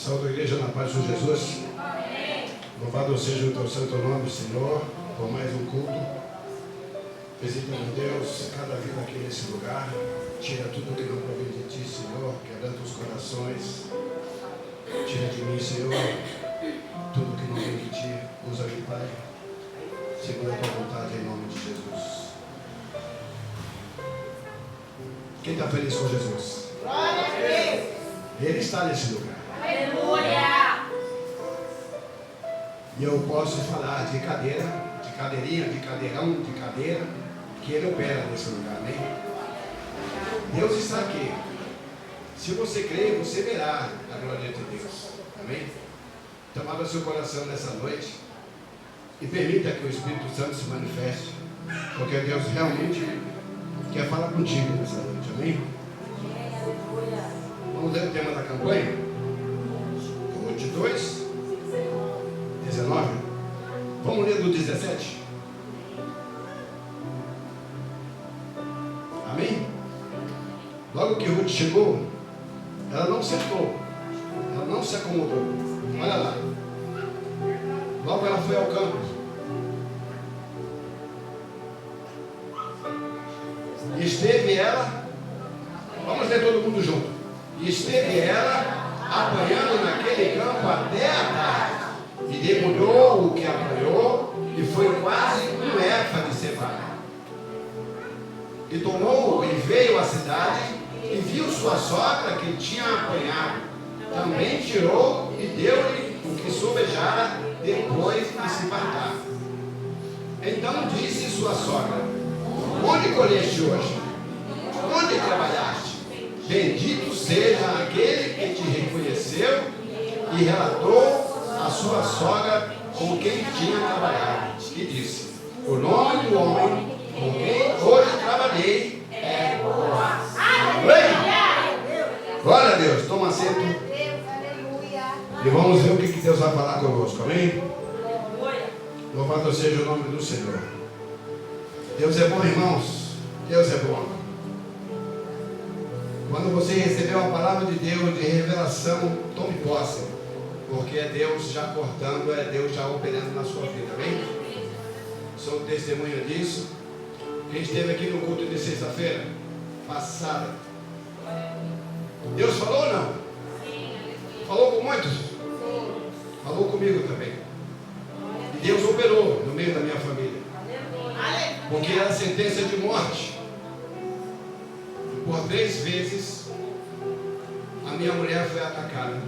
Saúde a igreja na paz de Jesus. Amém. Louvado seja o teu santo nome, Senhor, por mais um culto. Visita, meu Deus, cada vida aqui nesse lugar. Tira tudo que não provém de ti, Senhor. Quebranta os corações. Tira de mim, Senhor, tudo que não vem de ti. Usa-me, Pai, segundo a tua vontade, em nome de Jesus. Quem está feliz com Jesus? Glória a Deus. Ele está nesse lugar. Aleluia. E eu posso falar de cadeira, de cadeirinha, de cadeirão, de cadeira, que Ele opera nesse lugar, amém? Deus está aqui. Se você crer, você verá a glória de Deus, amém? Então abra seu coração nessa noite e permita que o Espírito Santo se manifeste, porque Deus realmente quer falar contigo nessa noite, amém? Vamos ler o tema da campanha? Ruth 2, 19. Vamos ler do 17. Amém? Logo que Ruth chegou, ela não sentou, ela não se acomodou. Olha lá. Logo ela foi ao campo. E esteve ela, vamos ler todo mundo junto. E esteve ela apanhando naquele campo até a tarde. E debulhou o que apanhou, e foi quase um éfa de cevada. E tomou e veio à cidade, e viu sua sogra que tinha apanhado. Também tirou e deu-lhe o que sobejara depois de se fartar. Então disse sua sogra: onde colheste hoje? Onde trabalhaste? Bendito seja aquele que te reconheceu e relatou a sua sogra com quem tinha trabalhado. E disse: o nome do homem com quem hoje trabalhei é Boaz. Amém? Glória a Deus. Toma assento. E vamos ver o que Deus vai falar conosco. Amém? Louvado seja o nome do Senhor. Deus é bom, irmãos. Deus é bom. Quando você recebeu a palavra de Deus de revelação, tome posse, porque é Deus já cortando, é Deus já operando na sua vida, amém? Sou testemunha disso. Quem esteve aqui no culto de sexta-feira passada, Deus falou ou não? Falou com muitos? Falou comigo também. E Deus operou no meio da minha família, porque era sentença de morte. Por 3 vezes a minha mulher foi atacada.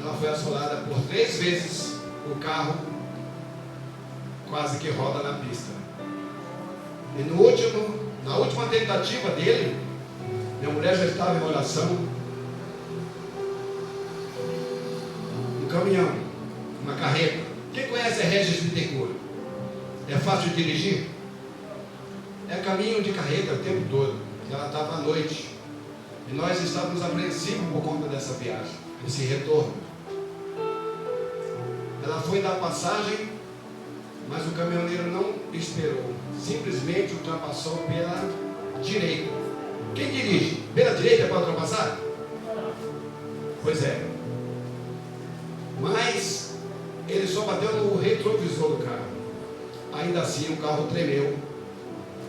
Ela foi assolada por 3 vezes. O carro quase que roda na pista. E na última tentativa dele, minha mulher já estava em oração. Um caminhão, uma carreta. Quem conhece a Regis Bittencourt? É fácil de dirigir? É caminho de carreta o tempo todo. Ela estava à noite. E nós estávamos apreensivos por conta dessa viagem, esse retorno. Ela foi dar passagem, mas o caminhoneiro não esperou. Simplesmente ultrapassou pela direita. Quem dirige? Pela direita para ultrapassar? Pois é. Mas ele só bateu no retrovisor do carro. Ainda assim o carro tremeu.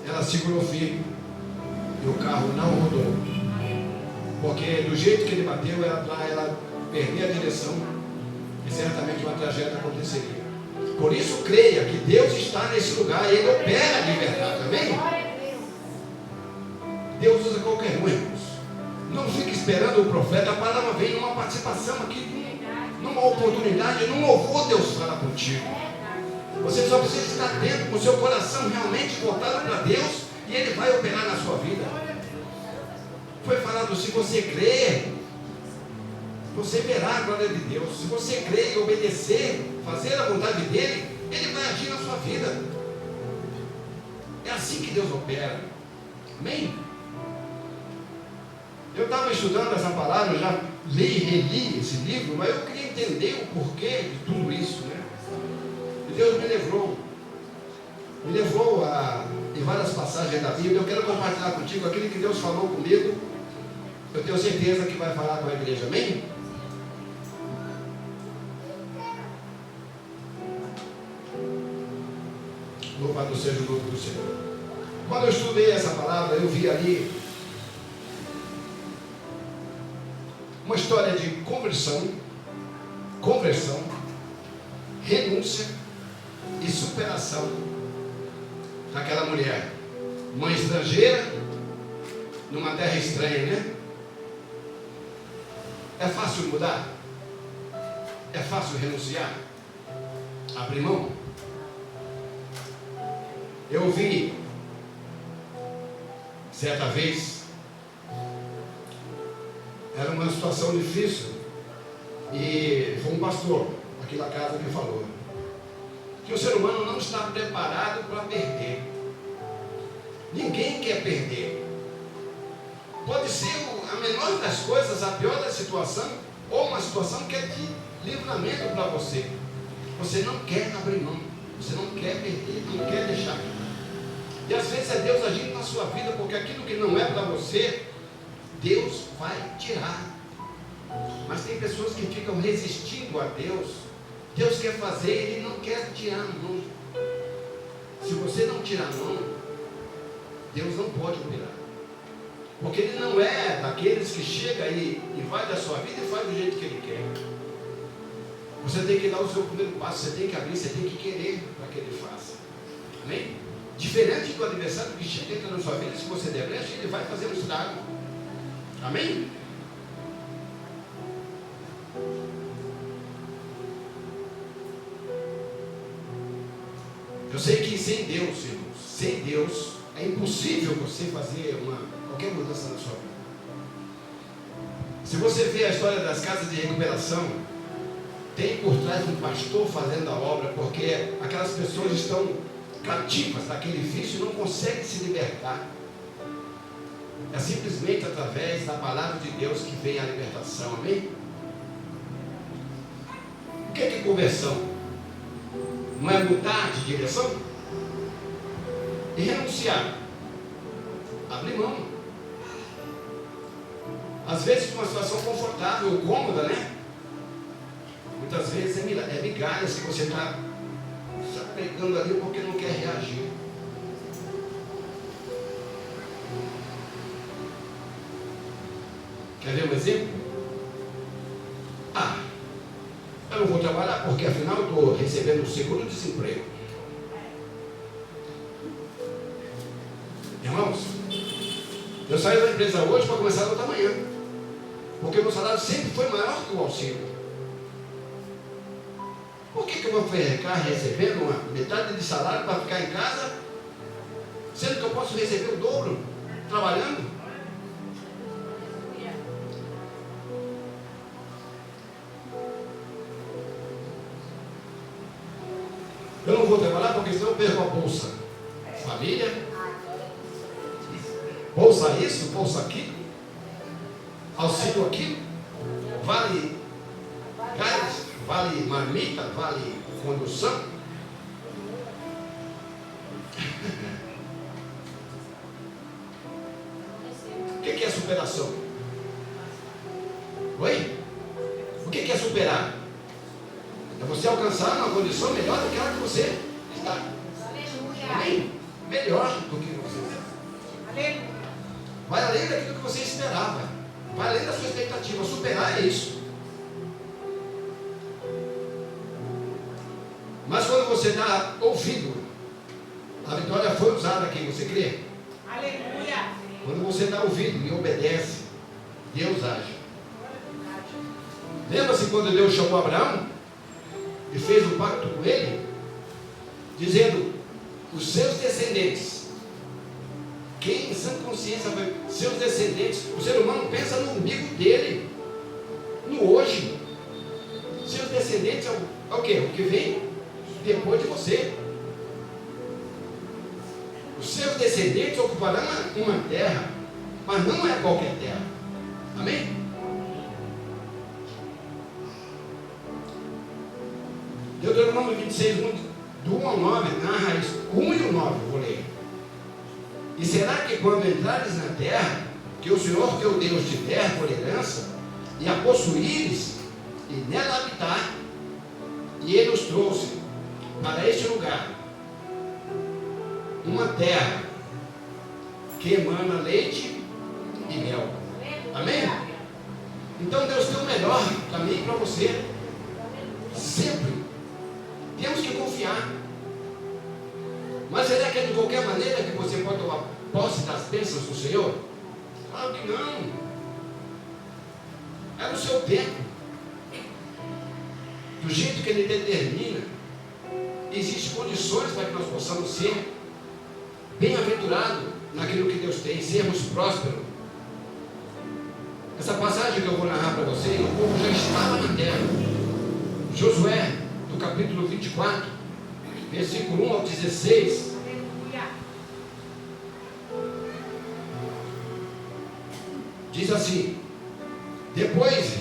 Ela segurou firme. E o carro não rodou, porque do jeito que ele bateu, ela perdia a direção e certamente uma tragédia aconteceria. Por isso creia que Deus está nesse lugar e Ele opera de verdade, amém? Deus usa qualquer um, irmãos. Não fique esperando o profeta. A palavra vem numa participação aqui, numa oportunidade, num louvor. Deus fala contigo. Você só precisa estar dentro com o seu coração realmente voltado para Deus, e Ele vai operar na sua vida. Foi falado, se você crer, você verá a glória de Deus. Se você crer e obedecer, fazer a vontade dEle, Ele vai agir na sua vida. É assim que Deus opera. Amém? Eu estava estudando essa palavra, eu já li e reli esse livro, mas eu queria entender o porquê de tudo isso, né? E Deus me levou em várias passagens da Bíblia. Eu quero compartilhar contigo aquilo que Deus falou comigo. Eu tenho certeza que vai falar com a igreja, amém? Louvado seja o nome do Senhor. Quando eu estudei essa palavra, eu vi ali uma história de conversão, renúncia e superação daquela mulher, mãe estrangeira, numa terra estranha, né? É fácil mudar? É fácil renunciar? Abrir mão? Eu ouvi certa vez, era uma situação difícil, e foi um pastor aqui na casa que falou que o ser humano não está preparado para perder. Ninguém quer perder. Pode ser a menor das coisas, a pior da situação, ou uma situação que é de livramento para você. Você não quer abrir mão, você não quer perder, não quer deixar. E às vezes é Deus agindo na sua vida, porque aquilo que não é para você, Deus vai tirar. Mas tem pessoas que ficam resistindo a Deus. Deus quer fazer, Ele não quer tirar a mão. Se você não tirar a mão, Deus não pode operar. Porque Ele não é daqueles que chega aí e vai da sua vida e faz do jeito que Ele quer. Você tem que dar o seu primeiro passo, você tem que abrir, você tem que querer para que Ele faça. Amém? Diferente do adversário que chega entra na sua vida, se você der brecha, ele vai fazer um estrago. Amém? Eu sei que sem Deus, irmãos, sem Deus, é impossível você fazer qualquer mudança na sua vida. Se você vê a história das casas de recuperação, tem por trás um pastor fazendo a obra, porque aquelas pessoas estão cativas daquele vício e não conseguem se libertar. É simplesmente através da palavra de Deus que vem a libertação. Amém? O que é conversão? Não é mudar de direção? E renunciar? Abrir mão. Às vezes uma situação confortável ou cômoda, né? Muitas vezes é migalhas que você está pegando ali porque não quer reagir. Quer ver um exemplo? Eu não vou trabalhar porque afinal eu estou recebendo seguro-desemprego. Irmãos, eu saí da empresa hoje para começar outra manhã, porque o meu salário sempre foi maior que o auxílio. Por que eu vou ficar recebendo uma metade de salário para ficar em casa, sendo que eu posso receber o dobro trabalhando? Eu não vou trabalhar porque senão eu perco a bolsa família, bolsa isso, bolsa aquilo, auxílio aquilo, vale gás, vale marmita, vale condução. O que é superação? Oi? O que é superar? É você alcançar uma condição melhor do que aquela que você está. Amém? Melhor do que você está. Aleluia. Vai além daquilo que você esperava. Vai além da sua expectativa. Superar é isso. Mas quando você dá ouvido, a vitória foi usada aqui, você crê? Aleluia. Quando você dá ouvido e obedece, Deus age. Lembra-se quando Deus chamou Abraão e fez um pacto com ele, dizendo: os seus descendentes. Quem em sã consciência vai? Seus descendentes. O ser humano pensa no umbigo dele, no hoje. Seus descendentes é o quê? O que vem depois de você. Os seus descendentes ocuparão uma terra, mas não é qualquer terra. Amém? Deuteronômio 26, do 1 ao 9, narra isso. 1 e o 9, vou ler. E será que quando entrares na terra, que o Senhor teu Deus te der por herança, e a possuíres, e nela habitar, e Ele os trouxe para este lugar, uma terra que emana leite e mel. Amém? Então Deus tem o melhor caminho para você. Sempre. Temos que confiar. Mas será que é de qualquer maneira que você pode tomar posse das bênçãos do Senhor? Claro que não. É no seu tempo. Do jeito que Ele determina. Existem condições para que nós possamos ser bem-aventurados naquilo que Deus tem, sermos prósperos. Essa passagem que eu vou narrar para vocês, o povo já estava na terra. Josué, do capítulo 24, versículo 1 ao 16. Diz assim: depois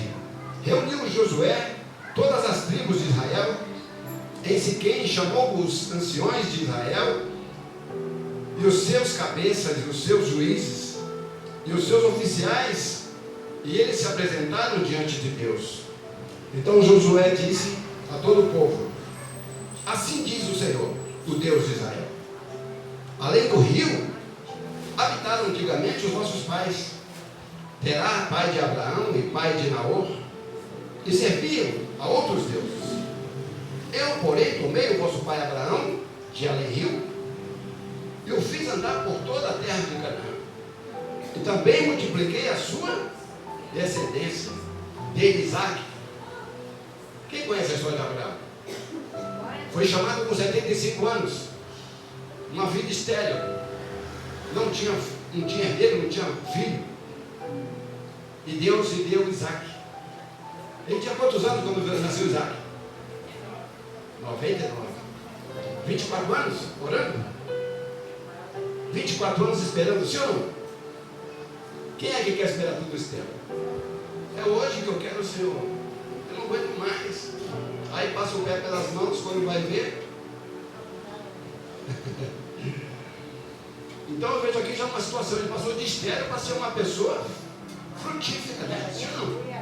reuniu Josué todas as tribos de Israel em Siquém, chamou os anciões de Israel e os seus cabeças e os seus juízes e os seus oficiais, e eles se apresentaram diante de Deus. Então Josué disse a todo o povo: assim diz o Senhor, o Deus de Israel: além do rio habitaram antigamente os vossos pais, Terá, pai de Abraão e pai de Naor, e serviam a outros deuses. Eu, porém, tomei o vosso pai Abraão de além rio e o fiz andar por toda a terra de Canaã, e também multipliquei a sua descendência de Isaac. Quem conhece a história de Abraão? Foi chamado com 75 anos, uma vida estéril, não tinha herdeiro, não tinha filho, e Deus lhe deu Isaac. Ele tinha quantos anos quando nasceu Isaac? 99. 24 anos orando? 24 anos esperando o Senhor? Quem é que quer esperar tudo esse tempo? É hoje que eu quero o Senhor. Eu não aguento mais. Aí passa o pé pelas mãos, quando vai ver. Então eu vejo aqui já uma situação. Ele passou de estéril para ser uma pessoa frutífera, né? Sim ou não?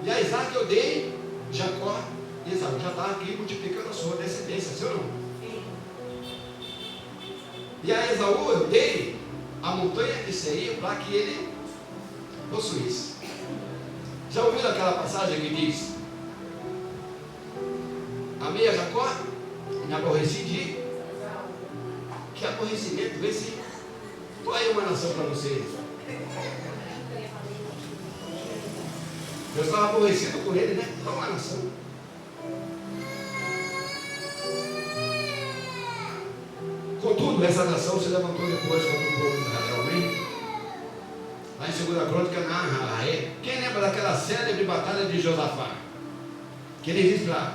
E a Isaac eu dei Jacó e Esaú. Já está aqui multiplicando a sua descendência, sim ou não? E a Esaú eu dei a montanha de Seir para que ele possuísse. Já ouviram aquela passagem que diz: amei a Jacó, me aborreci de... Que aborrecimento, vê se... Qual é uma nação para vocês? Eu estava aborrecido com ele, né? Qual é uma nação? Contudo, essa nação se levantou depois contra o povo de Israel, amém? Lá em 2 Crônica narra, quem lembra daquela célebre batalha de Josafá? Que ele diz lá,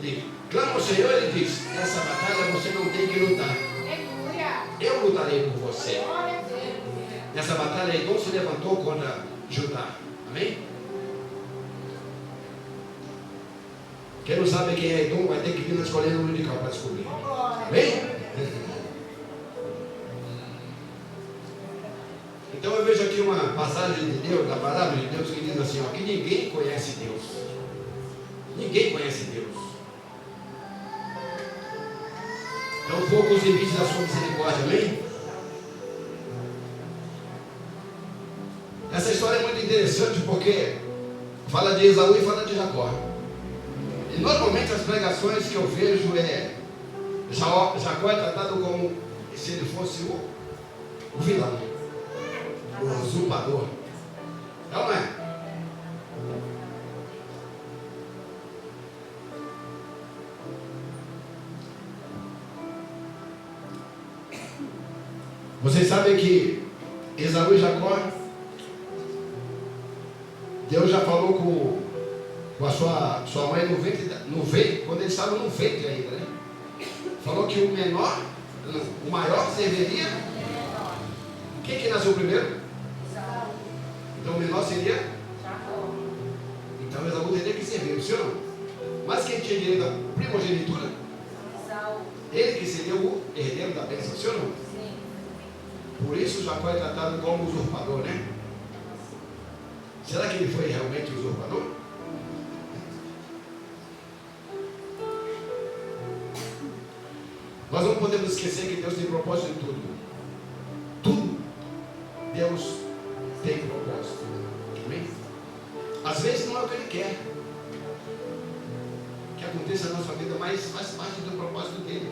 ele clama ao Senhor, ele diz: essa batalha você não tem que lutar, eu lutarei por você. Nessa batalha, Edom se levantou contra Judá, amém? Quem não sabe quem é Edom vai ter que vir na escolinha dominical para descobrir, amém? Então eu vejo aqui uma passagem de Deus, da palavra de Deus, que diz assim, ó, que ninguém conhece Deus. Ninguém conhece Deus. Então poucos limites da sua misericórdia, amém? Essa história é muito interessante porque fala de Esaú e fala de Jacó. E normalmente as pregações que eu vejo Jacó é tratado como se ele fosse o vilão, o usurpador. Não é? Vocês sabem que Esaú e Jacó, Deus já falou com a sua mãe no ventre, quando eles estavam no ventre ainda, né? Falou que o maior serviria. Quem que nasceu primeiro? Então o menor seria Jacó. Então Esaú teria que servir, o senhor não? Mas quem tinha direito à primogenitura? Ele que seria o herdeiro da bênção, o senhor não? Sim. Por isso Jacó é tratado como usurpador, né? Será que ele foi realmente usurpador? Nós não podemos esquecer que Deus tem propósito em tudo. Tudo. Deus tem propósito. Amém? Às vezes não é o que Ele quer que aconteça na nossa vida, mas faz parte do propósito dele.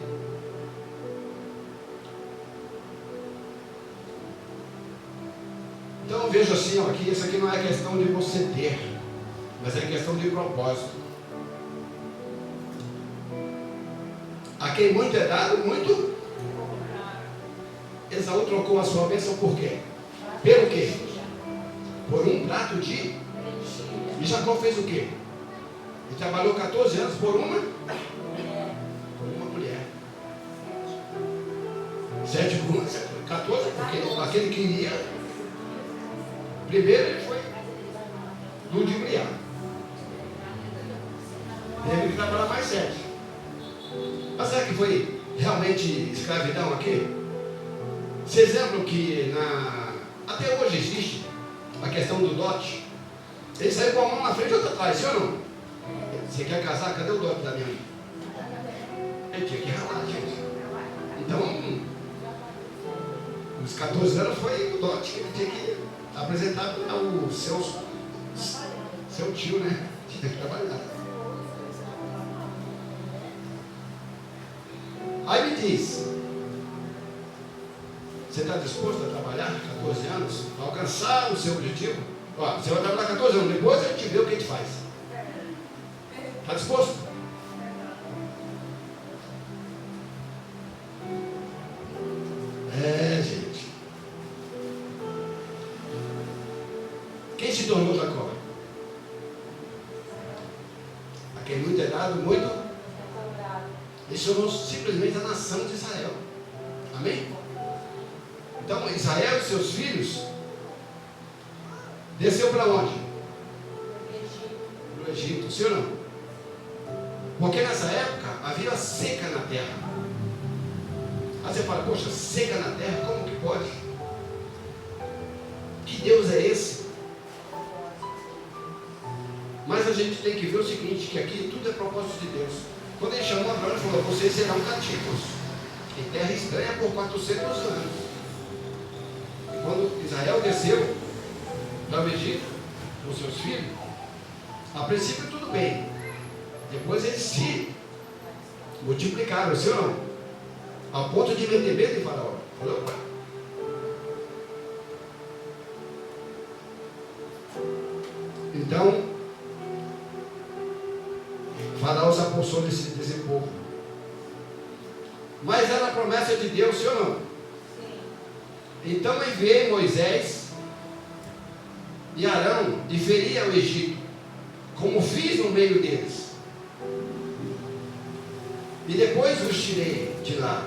Então eu vejo assim, ó, que isso aqui não é questão de você ter, mas é questão de propósito. A quem muito é dado, muito. Esaú trocou a sua bênção por quê? Pelo quê? Por um prato de. E Jacó fez o quê? Ele trabalhou 14 anos por uma mulher. 7 por 1, 14, porque aquele que iria. Primeiro ele foi ludibriar. Teve que trabalhar mais 7. Mas será que foi realmente escravidão aqui? Vocês lembram que até hoje existe a questão do dote? Ele saiu com a mão na frente e outra atrás, sim ou não? Você quer casar? Cadê o dote da minha mãe? Ele tinha que ralar, gente. Então, nos 14 anos foi o dote que ele tinha que apresentar ao seu tio, né? Tinha que trabalhar. Aí me diz, você está disposto a trabalhar 14 anos para alcançar o seu objetivo? Ó, você vai trabalhar 14 anos, depois a gente vê o que a gente faz. Está disposto? Gente. Quem se tornou Jacó? A quem muito é dado, muito. Ele tornou simplesmente a nação de Israel. Amém? Então Israel e seus filhos desceu para onde? Para o Egito, sim ou não? Porque nessa época havia seca na terra. Aí você fala, poxa, seca na terra, como que pode? Que Deus é esse? Mas a gente tem que ver o seguinte, que aqui tudo é propósito de Deus. Quando ele chamou Abraão, ele falou, vocês serão cativos em terra estranha por 400 anos. E quando Israel desceu para o Egito com seus filhos, a princípio tudo bem. Depois eles se multiplicaram, sim ou não? A ponto de meter medo em Faraó. Falou, pai. Então, Faraó se apossou desse povo. Mas era a promessa de Deus, sim ou não? Sim. Então enviei Moisés e Arão e feri ao Egito, como fiz no meio deles. E depois os tirei de lá.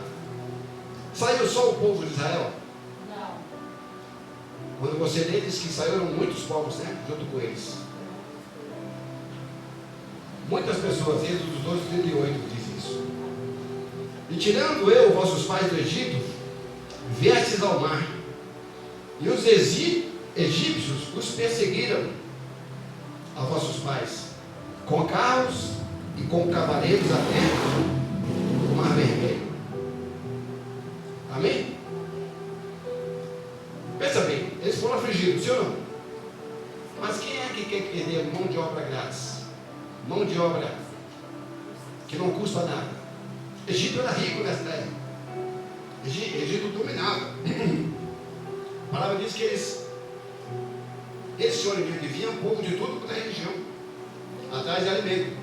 Saiu só o povo de Israel? Não. Quando você lê, diz que saíram muitos povos, né? Junto com eles. Muitas pessoas, Êxodo 12, 38 diz isso. E tirando eu, vossos pais do Egito, viestes ao mar, e os egípcios os perseguiram a vossos pais, com carros e com cavaleiros até o mar vermelho. Amém? Pensa bem, eles foram afligidos, sim ou não? Mas quem é que quer perder mão de obra grátis? Mão de obra que não custa nada. Egito era rico nessa época. Egito dominava. A palavra diz que eles viam povo de tudo quanto é região, atrás de alimento.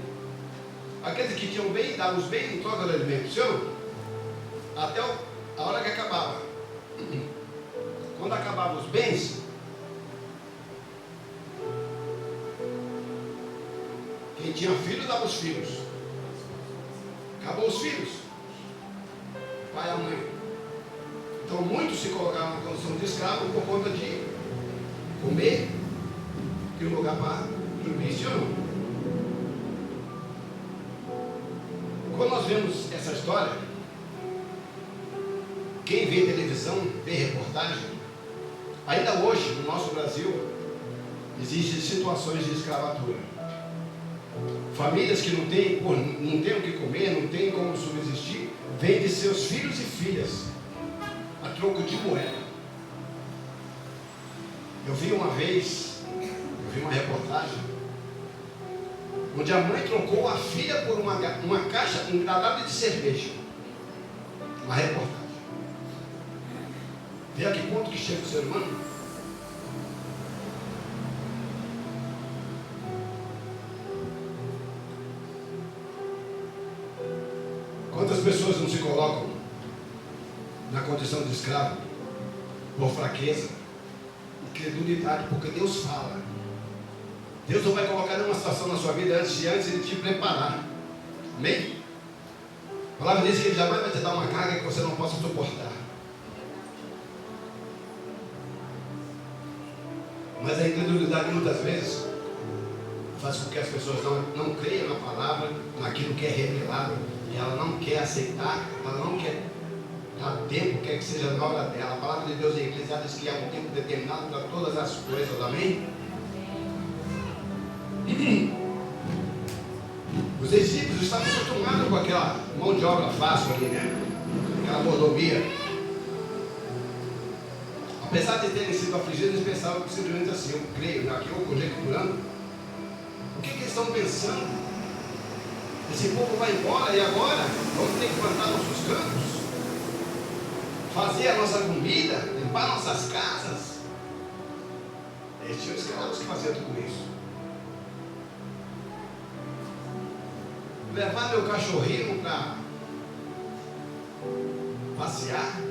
Aqueles que tinham bem, davam os bens em troca do alimento, senhor? Até a hora que acabava. Quando acabavam os bens, quem tinha filho dava os filhos. Acabou os filhos, pai e a mãe. Então muitos se colocaram na condição de escravo por conta de comer e um lugar para dormir, sim ou não? Quando nós vemos essa história, quem vê televisão, vê reportagem, ainda hoje no nosso Brasil existem situações de escravatura. Famílias que não têm o que comer, não têm como subsistir, vende seus filhos e filhas a troco de moeda. Eu vi uma reportagem onde a mãe trocou a filha por uma caixa engradada de cerveja. Uma reportagem. Vê a que ponto que chega o ser humano? Quantas pessoas não se colocam na condição de escravo por fraqueza, incredulidade, porque Deus fala. Deus não vai colocar nenhuma situação na sua vida antes de te preparar. Amém? A palavra diz que Ele jamais vai te dar uma carga que você não possa suportar. Mas a incredulidade muitas vezes faz com que as pessoas não creiam na palavra, naquilo que é revelado, e ela não quer aceitar, ela não quer dar tempo, quer que seja na hora dela. A palavra de Deus em Eclesiastes diz que há um tempo determinado para todas as coisas, amém? Os egípcios estavam acostumados com aquela mão de obra fácil ali, né? Aquela mordomia. Apesar de terem sido afligidos, eles pensavam que simplesmente assim, eu creio, né? Aqui eu conjecturando. O que eles estão pensando? Esse povo vai embora e agora vamos ter que plantar nossos campos, fazer a nossa comida, limpar nossas casas. Eles tinham escravos que faziam tudo isso. Levar meu cachorrinho para passear.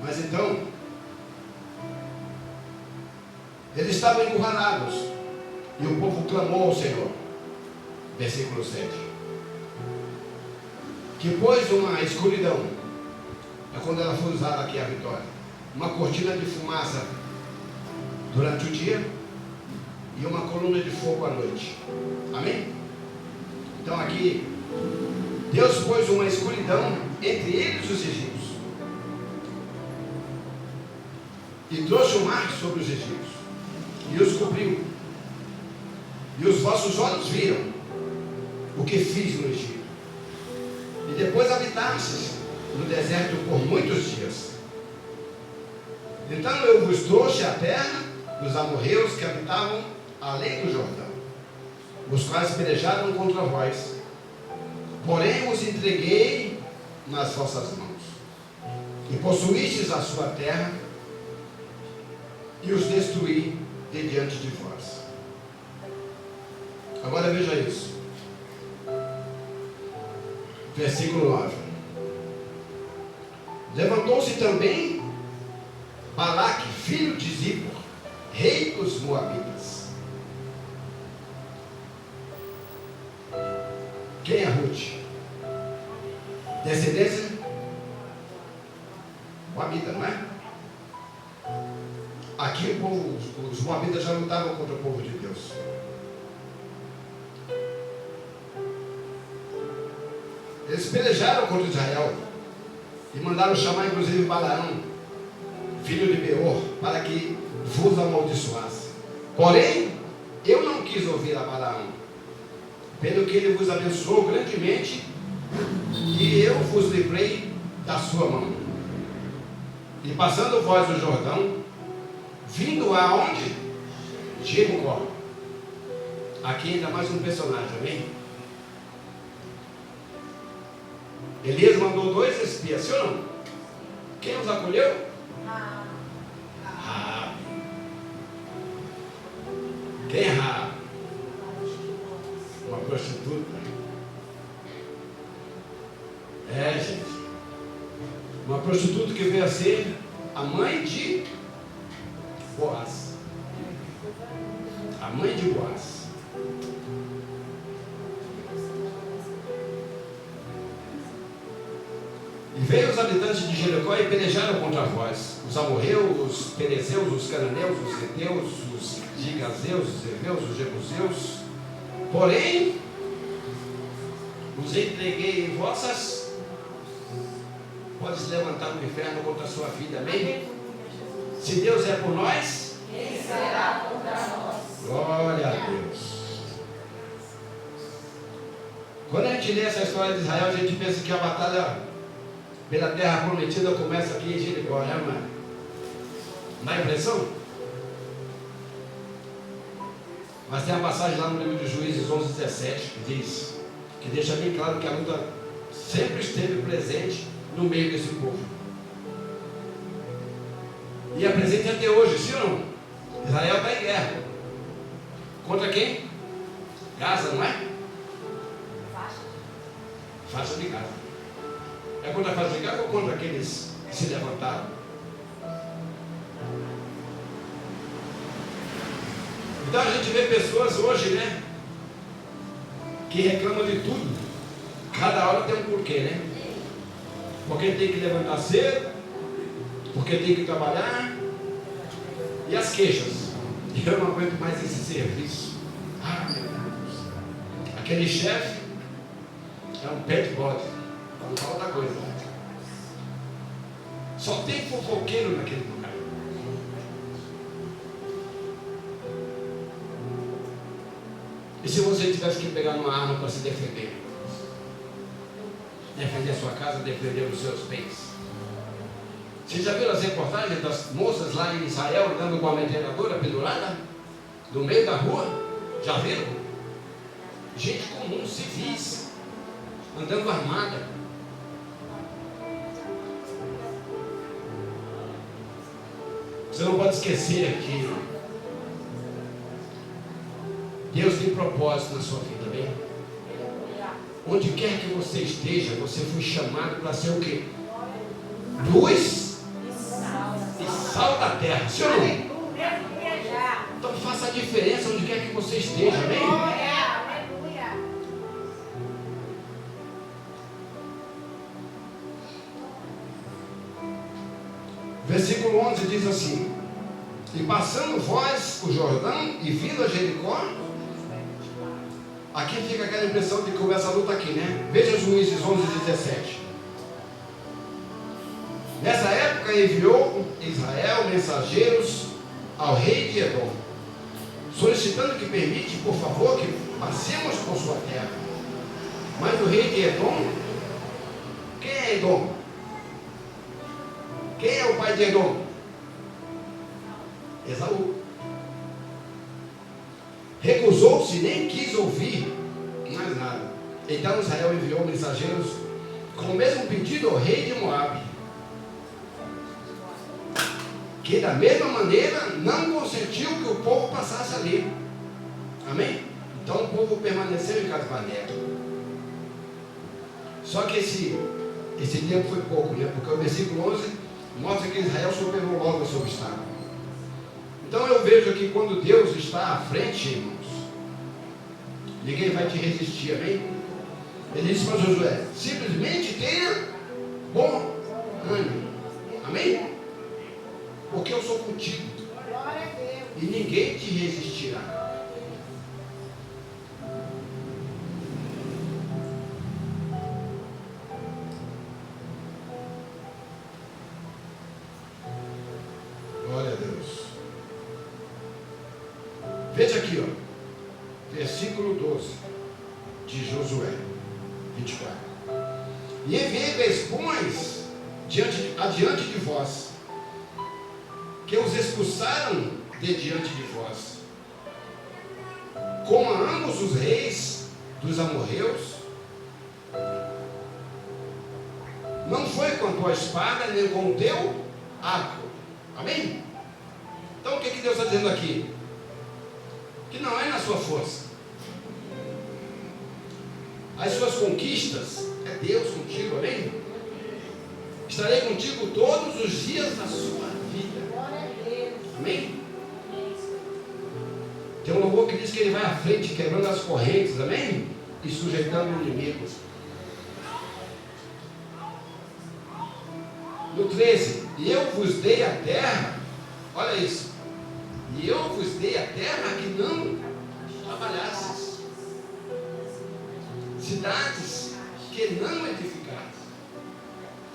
Mas então, eles estavam encurralados e o povo clamou ao Senhor. Versículo 7. Que pôs uma escuridão, é quando ela foi usada aqui a vitória, uma cortina de fumaça durante o dia e uma coluna de fogo à noite. Amém? Então aqui, Deus pôs uma escuridão entre eles e os egípcios e trouxe o mar sobre os egípcios e os cobriu. E os vossos olhos viram o que fiz no Egito. E depois habitastes no deserto por muitos dias. Então eu vos trouxe a terra dos amorreus que habitavam além do Jordão, os quais pelejaram contra vós. Porém os entreguei nas vossas mãos, e possuístes a sua terra, e os destruí de diante de vós. Agora veja isso. Versículo 9. Levantou-se também Balaque, filho de Zippor, rei dos Moabitas. Quem é Ruth? Descendência Moabita, não é? Aqui o povo, os Moabitas já lutavam contra o povo de Deus. Eles pelejaram contra Israel e mandaram chamar inclusive Balaão, filho de Beor, para que vos amaldiçoasse. Porém, eu não quis ouvir a Balaão, pelo que ele vos abençoou grandemente, e eu vos livrei da sua mão. E passando vós o Jordão, vindo aonde? Jericó. Aqui ainda mais um personagem, amém? Elias mandou 2 espias, sim ou não? Quem os acolheu? Raabe. Quem é Raabe? Uma prostituta. É, gente. Uma prostituta que veio a ser a mãe de Boaz. A mãe de Boaz. E veio os habitantes de Jericó e pelejaram contra vós, os amorreus, os perezeus, os cananeus, os heteus, os gigazeus, os heveus, os jebuseus. Porém, os entreguei em vossas. Podes levantar no inferno contra a sua vida, amém? Se Deus é por nós, Quem será contra nós? Glória a Deus. Quando a gente lê essa história de Israel, a gente pensa que a batalha pela terra prometida começa aqui em Jericó, né, mano? Dá impressão? Mas tem uma passagem lá no livro de Juízes 11:17 que diz, que deixa bem claro que a luta sempre esteve presente no meio desse povo. E é presente até hoje, sim ou não? Israel está em guerra. Contra quem? Gaza, não é? Faixa de Gaza. É contra a faixa de Gaza ou contra aqueles que se levantaram? Então a gente vê pessoas hoje, né? Que reclamam de tudo. Cada hora tem um porquê, né? Porque tem que levantar cedo, porque tem que trabalhar. E as queixas. Eu não aguento mais esse serviço. Ah, meu Deus. Aquele chefe é um pet body. Não fala outra coisa. Só tem fofoqueiro naquele lugar. E se você tivesse que pegar uma arma para se defender? Defender a sua casa, defender os seus bens. Vocês já viram as reportagens das moças lá em Israel andando com a metralhadora pendurada? No meio da rua? Já viram? Gente comum, civis, andando armada. Você não pode esquecer que Deus tem propósito na sua vida, bem? Onde quer que você esteja, você foi chamado para ser o quê? Luz e sal da terra, sim ou não? Então faça a diferença onde quer que você esteja, amém? Versículo 11 diz assim: e passando vós o Jordão e vindo a Jericó. Aqui fica aquela impressão de que começa a luta aqui, né? Veja Juízes 11:17. Nessa época enviou Israel mensageiros ao rei de Edom, solicitando que permite, por favor, que passemos por sua terra. Mas o rei de Edom, quem é Edom? Quem é o pai de Edom? Esaú. Recusou-se, nem quis ouvir mais nada. Então Israel enviou mensageiros com o mesmo pedido ao rei de Moabe, que da mesma maneira não consentiu que o povo passasse ali. Amém? Então o povo permaneceu em Casbané. Só que esse tempo foi pouco, né? Porque o versículo 11 mostra que Israel superou logo esse obstáculo. Então eu vejo que quando Deus está à frente, irmãos, ninguém vai te resistir, amém? Ele disse para Josué: simplesmente tenha bom ânimo, amém? Porque eu sou contigo e ninguém te resistirá. Glória a Deus. Veja aqui, ó, versículo 12 de Josué 24. E enviei vespões adiante de vós, que os expulsaram de diante de vós, como a ambos os reis dos amorreus. Não foi com a tua espada, nem com o teu arco. Amém? Então o que Deus está dizendo aqui? Que não é na sua força. As suas conquistas é Deus contigo, amém? Estarei contigo todos os dias da sua vida. Amém? Tem um louvor que diz que ele vai à frente, quebrando as correntes, amém? E sujeitando o inimigo. No 13, e eu vos dei a terra, olha isso, e eu vos dei a terra que não trabalhasses, cidades que não edificasses.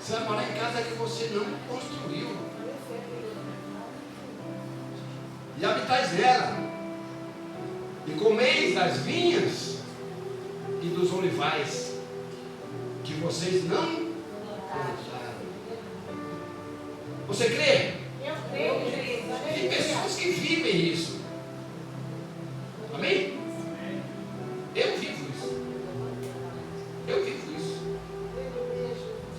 Você vai morar em casa que você não construiu. e habitais nela, e comeis das vinhas e dos olivais, que vocês não plantaram. Você crê? Eu creio. Tem pessoas que vivem isso. Amém? Eu vivo isso. Eu vivo isso.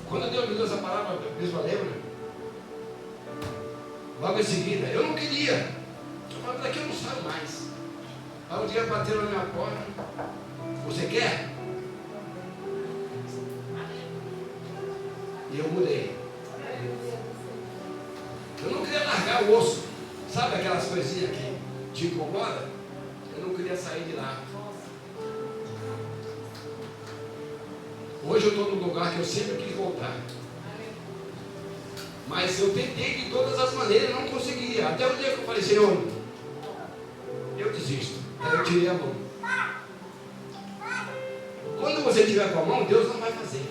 Quando Deus me deu essa palavra, mesmo lembra? Logo em seguida, eu não queria. Eu falei, daqui eu não saio mais. Aí um dia bateram na minha porta. Você quer? E eu mudei. Eu não queria largar o osso. Sabe aquelas coisinhas que te incomodam? Eu não queria sair de lá. Hoje eu estou num lugar que eu sempre quis voltar. Mas eu tentei de todas as maneiras, não conseguia. Até o dia que eu falei, Senhor, eu desisto. Aí eu tirei a mão. Quando você tiver com a mão, Deus não vai fazer.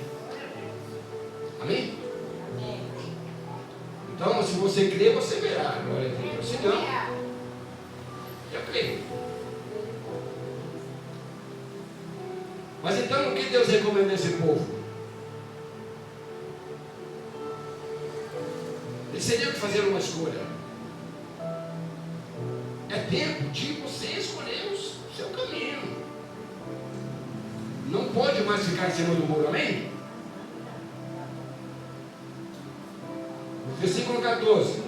Amém? Então, se você crer, você verá. Glória a Deus. Se não, eu creio. Mas então, o que Deus recomenda a esse povo? Eles teriam que fazer uma escolha. É tempo de você escolher o seu caminho. Não pode mais ficar em cima do muro, amém? Versículo 14.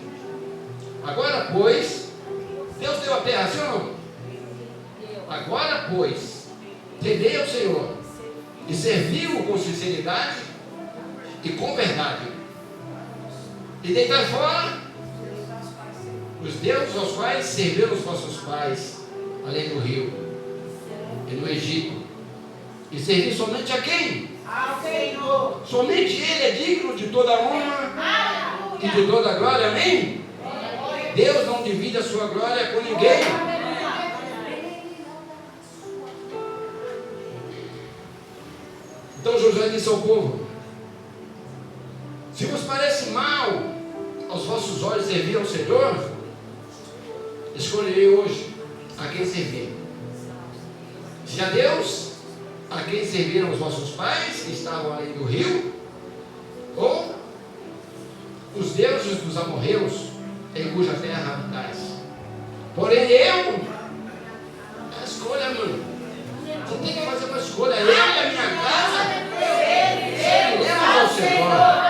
Agora, pois, Deus deu a terra, sim ou não? Agora, pois, temei ao Senhor e servi-o com sinceridade e com verdade. E deitai fora os deuses aos quais serviram os vossos pais, além do rio e no Egito. E servir somente a quem? Ao Senhor. Somente Ele é digno de toda a honra e de toda a glória, amém? Deus não divide a sua glória com ninguém. Então Josué disse ao povo: se vos parece mal aos vossos olhos servir ao Senhor, escolherei hoje a quem servir. Se a Deus, a quem serviram os vossos pais, que estavam além do rio, ou os deuses dos amorreus, em cuja terra habitais. Porém eu, a escolha, mano, você tem que fazer uma escolha. Eu e a minha casa serviremos ao Senhor.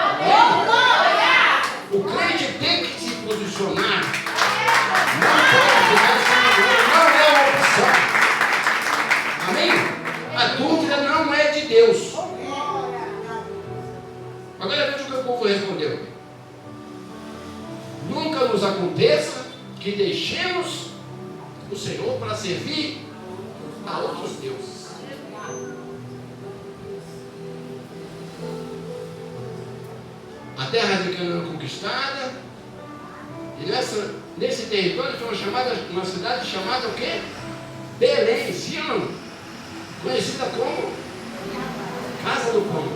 O crente tem que se posicionar. Não pode ficar em cima do muro, não é uma opção. Amém? A dúvida não é de Deus. Agora veja o que o povo respondeu: nunca nos aconteça que deixemos o Senhor para servir a outros deuses. A terra de Canaã conquistada, e nesse território foi uma cidade chamada o quê? Belém, sim ou não? Conhecida como Casa do Pão.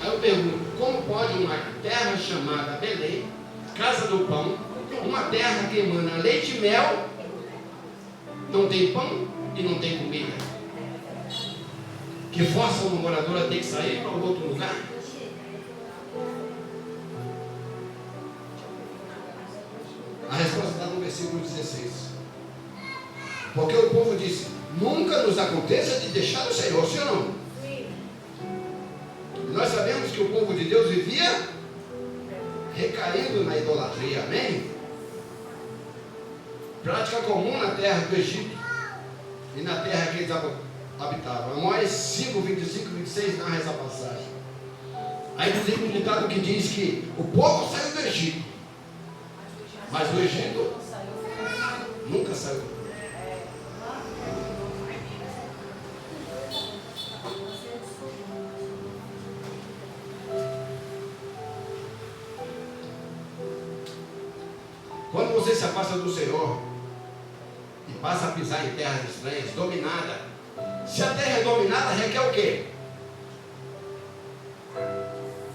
Aí eu pergunto, como pode uma terra chamada Belém, Casa do Pão, uma terra que emana leite e mel, não tem pão e não tem comida, que força uma moradora a ter que sair para outro lugar? A resposta está no versículo 16. Porque o povo disse: nunca nos aconteça de deixar o Senhor, sim ou não? Sim. E nós sabemos que o povo de Deus vivia recaindo na idolatria, amém? Prática comum na terra do Egito e na terra que eles habitavam. Amós 5, 25 e 26 narra essa passagem. Aí tem um ditado que diz que o povo saiu do Egito, mas o Egito nunca saiu. Quando você se afasta do Senhor e passa a pisar em terras estranhas, dominada, se a terra é dominada, requer o quê?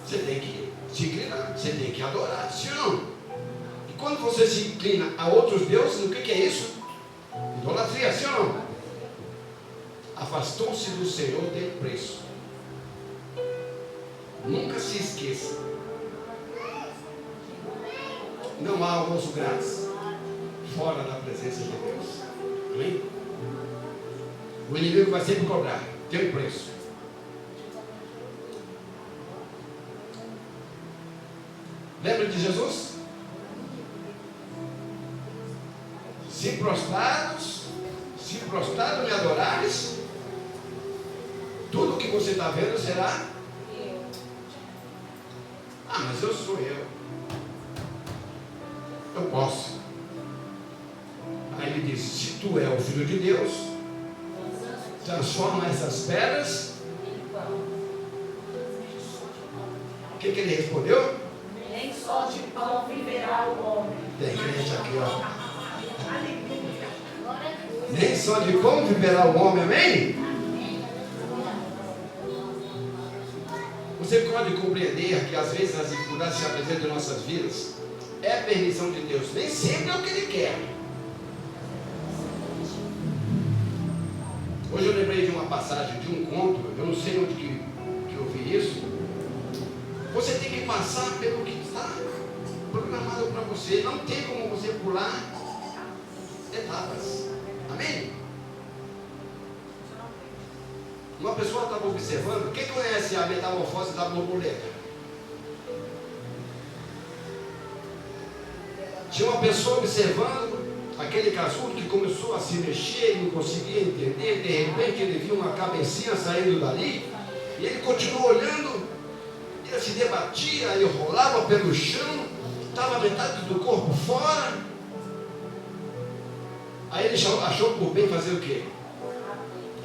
Você tem que se inclinar, você tem que adorar, sim ou não? Quando você se inclina a outros deuses, o que é isso? Idolatria, sim ou não? Afastou-se do Senhor, tem preço. Nunca se esqueça. Não há almoço grátis fora da presença de Deus. Amém? O inimigo vai sempre cobrar. Tem um preço. Lembra de Jesus? Se prostrado me adorares, tudo que você está vendo será. Ah, mas eu sou eu. Eu posso. Aí ele diz: se tu é o Filho de Deus, transforma essas pedras. O que ele respondeu? Nem só de pão viverá o homem. Tem gente aqui, ó. Nem só de pão viverá o homem, amém? Você pode compreender que às vezes as dificuldades se apresentam em nossas vidas. É a permissão de Deus, nem sempre é o que Ele quer. Hoje eu lembrei de uma passagem, de um conto, eu não sei onde que eu vi isso. Você tem que passar pelo que está programado para você. Não tem como você pular etapas. Amém? Uma pessoa estava observando. Quem conhece a metamorfose da borboleta? Tinha uma pessoa observando aquele casulo que começou a se mexer e não conseguia entender. De repente ele viu uma cabecinha saindo dali e ele continuou olhando. Ele se debatia, ele rolava pelo chão, estava metade do corpo fora. Aí ele achou por bem fazer o quê?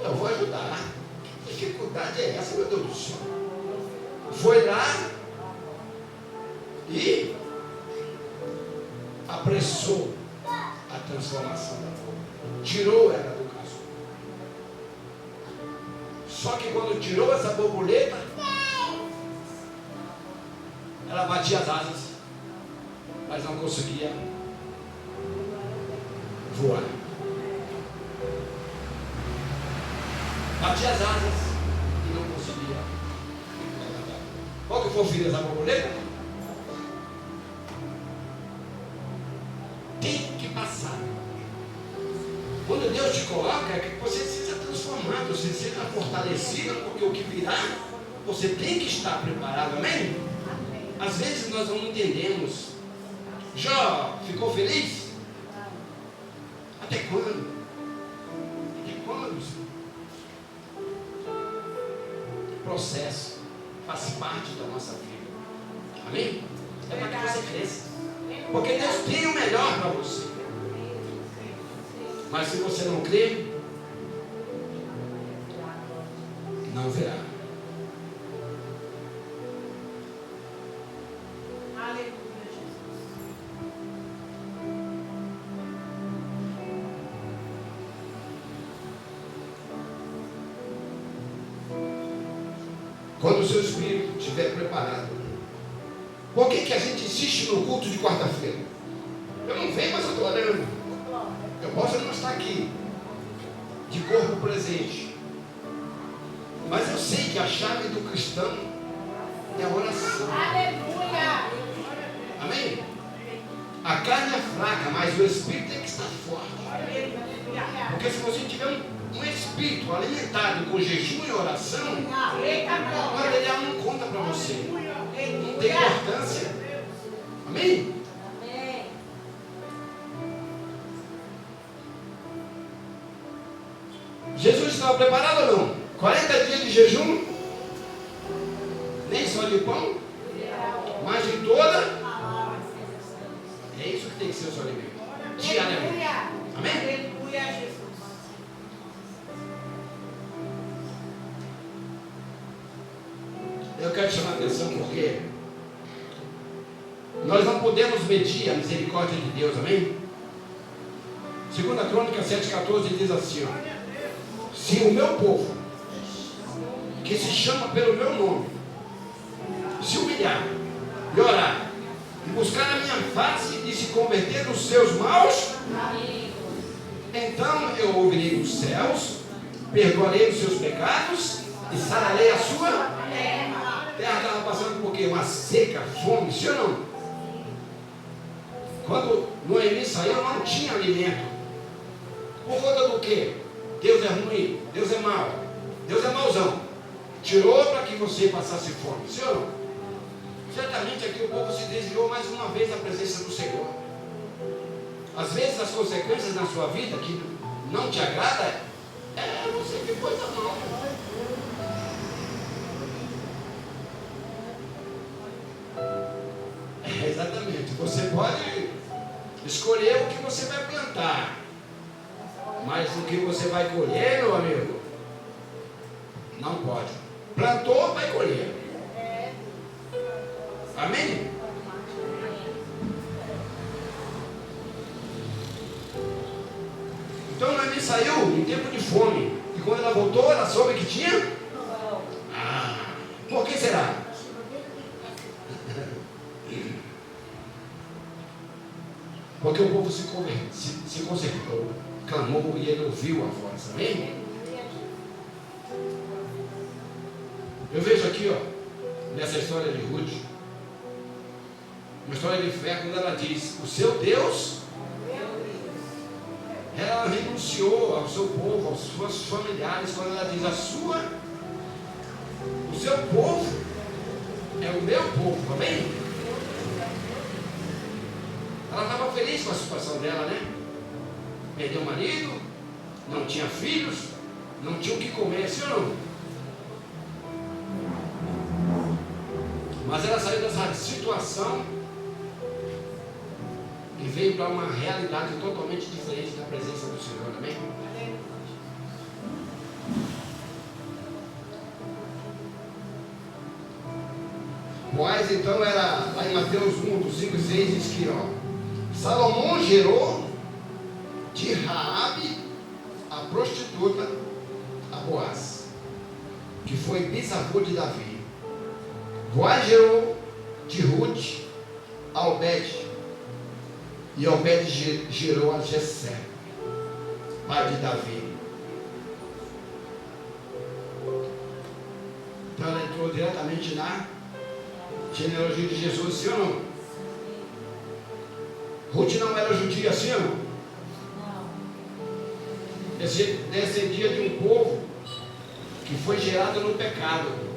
Eu vou ajudar. Que dificuldade é essa, meu Deus do céu? Foi lá e apressou a transformação da borboleta. Tirou ela do casulo. Só que quando tirou essa borboleta, ela batia as asas, mas não conseguia voar. Batia as asas e não conseguia levantar. Qual que foi o fim dessa borboleta? Tem que passar. Quando Deus te coloca, é que você seja transformado, você seja fortalecido, porque o que virá, você tem que estar preparado, amém? Às vezes nós não entendemos. Jó ficou feliz? Até quando? Até quando? Processo faz parte da nossa vida. Amém? É para que você cresça. Porque Deus tem o melhor para você. Mas se você não crê, não verá. Quando o seu espírito estiver preparado. Por que a gente insiste no culto de quarta-feira? Eu não venho, mas eu estou orando. Eu posso não estar aqui, de corpo presente. Mas eu sei que a chave do cristão é a oração. Aleluia! Amém? A carne é fraca, mas o espírito tem que estar forte. Porque se você tiver um espírito alimentado com jejum e oração, o material não conta para você. Não tem importância. Amém? Jesus estava preparado ou não? 40 dias de jejum, nem só de pão, mas de toda. É isso que tem que ser o seu alimento. Diariamente. Amém? Aleluia, Jesus. Eu quero chamar a atenção porque nós não podemos medir a misericórdia de Deus, amém? 2 Crônicas 7,14 diz assim, ó. Se o meu povo, que se chama pelo meu nome, se humilhar e orar e buscar a minha face e se converter dos seus maus, então eu ouvirei os céus, perdoarei os seus pecados e sararei a sua terra. A terra estava passando por quê? Uma seca, fome, sim ou não? Quando Noemi saiu, não tinha alimento. Por conta do quê? Deus é ruim, Deus é mau, Deus é mauzão. Tirou para que você passasse fome, sim ou não? Certamente aqui o povo se desviou mais uma vez da presença do Senhor. Às vezes as consequências na sua vida que não te agrada você que coisa mal. Exatamente. Você pode escolher o que você vai plantar, mas o que você vai colher, meu amigo, não pode. Plantou, vai colher. Amém? Então Noemi saiu em tempo de fome. E quando ela voltou, ela soube que tinha? Por que será? Porque o povo se consertou, clamou e ele ouviu a voz. Amém? Eu vejo aqui, nessa história de Ruth, uma história de fé, quando ela diz: o seu Deus. Ela renunciou ao seu povo, aos seus familiares, quando ela diz: o seu povo é o meu povo, amém? Ela estava feliz com a situação dela, né? Perdeu o marido, não tinha filhos, não tinha o que comer, sim ou não? Mas ela saiu dessa situação e veio para uma realidade totalmente diferente da presença do Senhor, amém? Boaz então era, lá em Mateus 1, do 5 e 6, diz que Salomão gerou de Raabe, a prostituta, a Boaz, que foi bisavô de Davi. Boaz gerou de Ruth a Obed, e Obed gerou a Jessé, pai de Davi. Então ela entrou diretamente na genealogia de Jesus, sim ou não? Ruth não era judia, sim ou não? Descendia de um povo que foi gerado no pecado.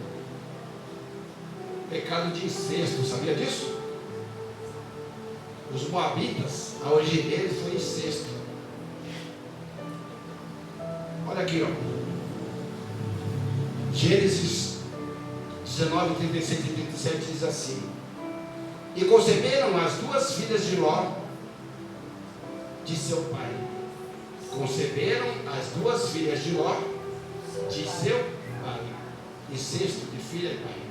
Pecado de incesto, sabia disso? Os moabitas, a origem deles foi incesto. Olha aqui, Gênesis 19, 36 e 37 diz assim: e conceberam as duas filhas de Ló, de seu pai. Conceberam as duas filhas de Ló, de seu pai. Incesto de filha e pai.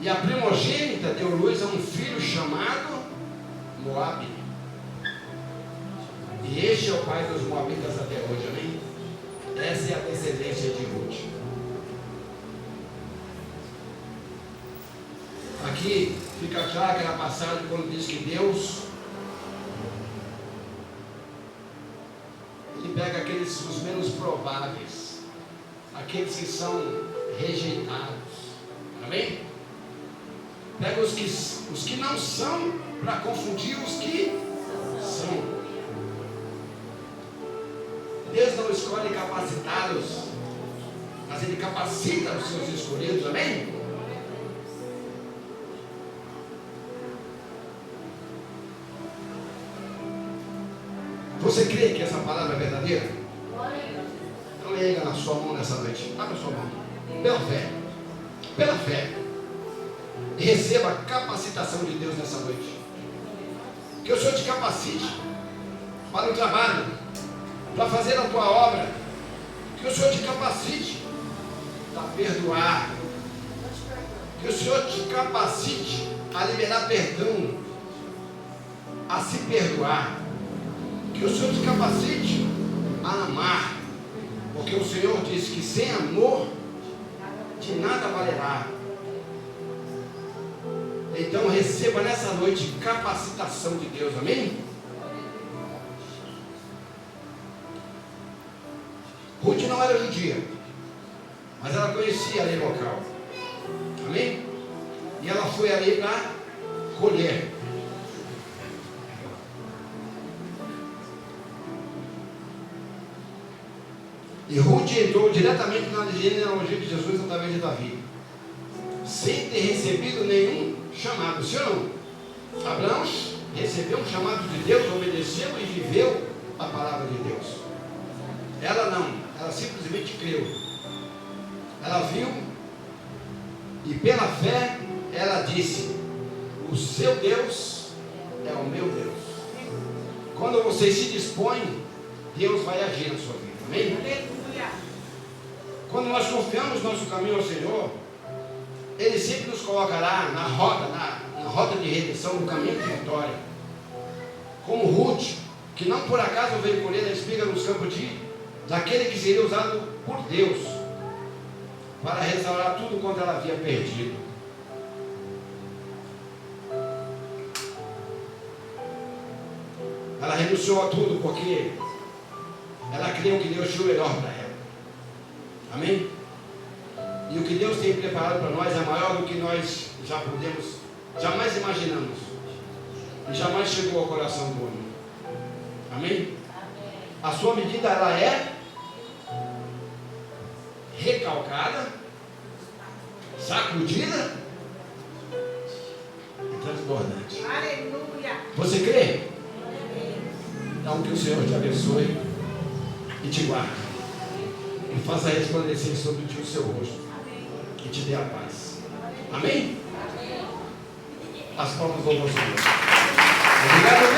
E a primogênita deu luz a um filho chamado Moabe. E este é o pai dos moabitas até hoje, amém? Essa é a descendência de Ruth. Aqui fica claro aquela passagem quando diz que Deus, Ele pega os menos prováveis, aqueles que são rejeitados, amém? Pega os que não são, para confundir os que são. Deus não escolhe capacitados, mas Ele capacita os seus escolhidos, amém? Você crê que essa palavra é verdadeira? Então erga na sua mão nessa noite. Abra a sua mão. Pela fé. Pela fé. Receba a capacitação de Deus nessa noite. Que o Senhor te capacite para o trabalho, para fazer a tua obra. Que o Senhor te capacite a perdoar. Que o Senhor te capacite a liberar perdão, a se perdoar. Que o Senhor te capacite a amar. Porque o Senhor disse que sem amor de nada valerá. Então receba nessa noite capacitação de Deus, amém? Ruth não era judia, mas ela conhecia a lei local, amém? E ela foi ali para colher. E Ruth entrou diretamente na genealogia de Jesus através de Davi, sem ter recebido nenhum chamado, sim ou não? Abraão recebeu um chamado de Deus, obedeceu e viveu a palavra de Deus. Ela não, ela simplesmente creu. Ela viu e pela fé ela disse: o seu Deus é o meu Deus. Quando você se dispõe, Deus vai agir na sua vida, amém? Aleluia. Quando nós confiamos nosso caminho ao Senhor, Ele sempre nos colocará na rota de redenção, no caminho de vitória. Como Ruth, que não por acaso veio colher a espiga nos campos daquele que seria usado por Deus para restaurar tudo quanto ela havia perdido. Ela renunciou a tudo porque ela creu que Deus tinha o melhor para ela. Amém? E o que Deus tem preparado para nós é maior do que nós jamais imaginamos. E jamais chegou ao coração do homem. Amém? A sua medida ela é recalcada, sacudida e transbordante. Aleluia. Você crê? Então que o Senhor te abençoe e te guarde. E faça resplandecer sobre ti o seu rosto. E te dê a paz. Amém? As palmas vão ao Senhor. Obrigado,